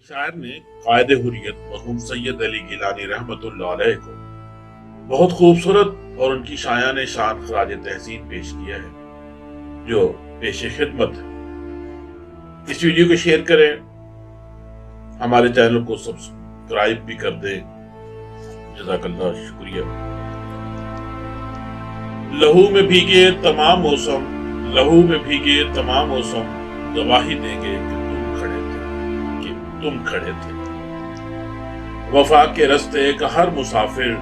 شاعر نے قائد حریت مرحوم سید علی گیلانی رحمت اللہ علیہ کو بہت خوبصورت اور ان کی شایان شان خراج تحسین پیش کیا ہے جو پیش خدمت ہے۔ اس ویڈیو کو شیئر کریں، ہمارے چینل کو سبسکرائب بھی کر دیں۔ جزاک اللہ، شکریہ۔ لہو میں بھیگے تمام موسم، لہو میں بھیگے تمام موسم، گواہی دیں گے کہ تم کھڑے تھے۔ وفا کے رستے کا ہر مسافر،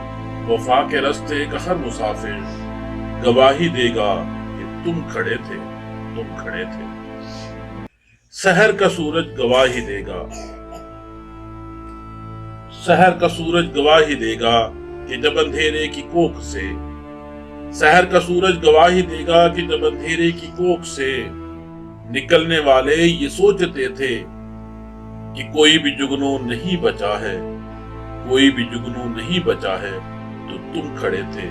وفا کے رستے کا ہر مسافر گواہی دے گا کہ تم کھڑے تھے، تم کھڑے تھے۔ سحر کا سورج گواہی دے گا، سحر کا سورج گواہی دے گا کہ جب اندھیرے کی کوکھ سے، سحر کا سورج گواہی دے گا کہ جب اندھیرے کی کوکھ سے نکلنے والے یہ سوچتے تھے کہ کوئی بھی جگنو نہیں بچا ہے، کوئی بھی جگنو نہیں بچا ہے، تو تم کھڑے تھے،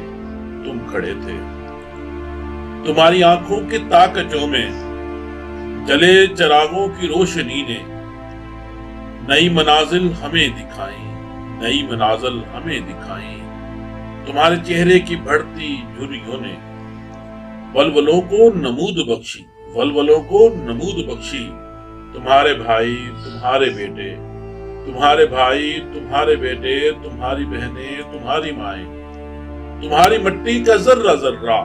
تم کھڑے تھے۔ تمہاری آنکھوں کے تاکچوں میں جلے چراغوں کی روشنی نے نئی منازل ہمیں دکھائیں، نئی منازل ہمیں دکھائیں۔ تمہارے چہرے کی بڑھتی جھریوں نے ولولوں کو نمود بخشی، ولولوں کو نمود بخشی۔ تمہارے بھائی، تمہارے بیٹے، تمہارے بھائی، تمہارے بیٹے، تمہاری بہنیں، تمہاری مائیں، تمہاری مٹی کا ذرہ ذرہ،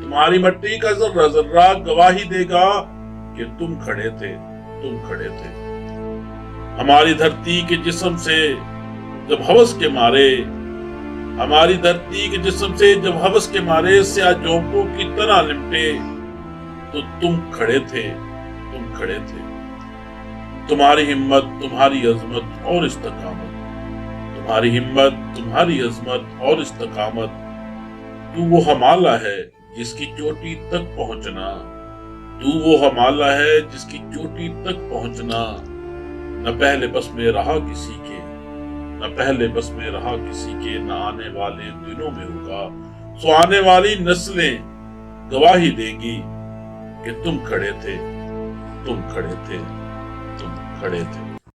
تمہاری مٹی کا ذرہ ذرہ گواہی دے گا کہ تم کھڑے تھے، تم کھڑے تھے۔ ہماری دھرتی کے جسم سے جب ہوس کے مارے، ہماری دھرتی کے جسم سے جب ہوس کے مارے سیاہ جونکوں کی طرح لپٹے، تو تم کھڑے تھے، تم کھڑے تھے۔ تمہاری ہمت، تمہاری عظمت اور استقامت، تمہاری ہمت، تمہاری عظمت اور استقامت۔ تو وہ ہمالہ ہے جس کی چوٹی تک پہنچنا، تو وہ ہمالہ ہے جس کی چوٹی تک پہنچنا نہ پہلے بس میں رہا کسی کے، نہ پہلے بس میں رہا کسی کے، نہ آنے والے دنوں میں ہوگا۔ سو آنے والی نسلیں گواہی دیں گی کہ تم کھڑے تھے، تم کھڑے تھے، تم کھڑے تھے۔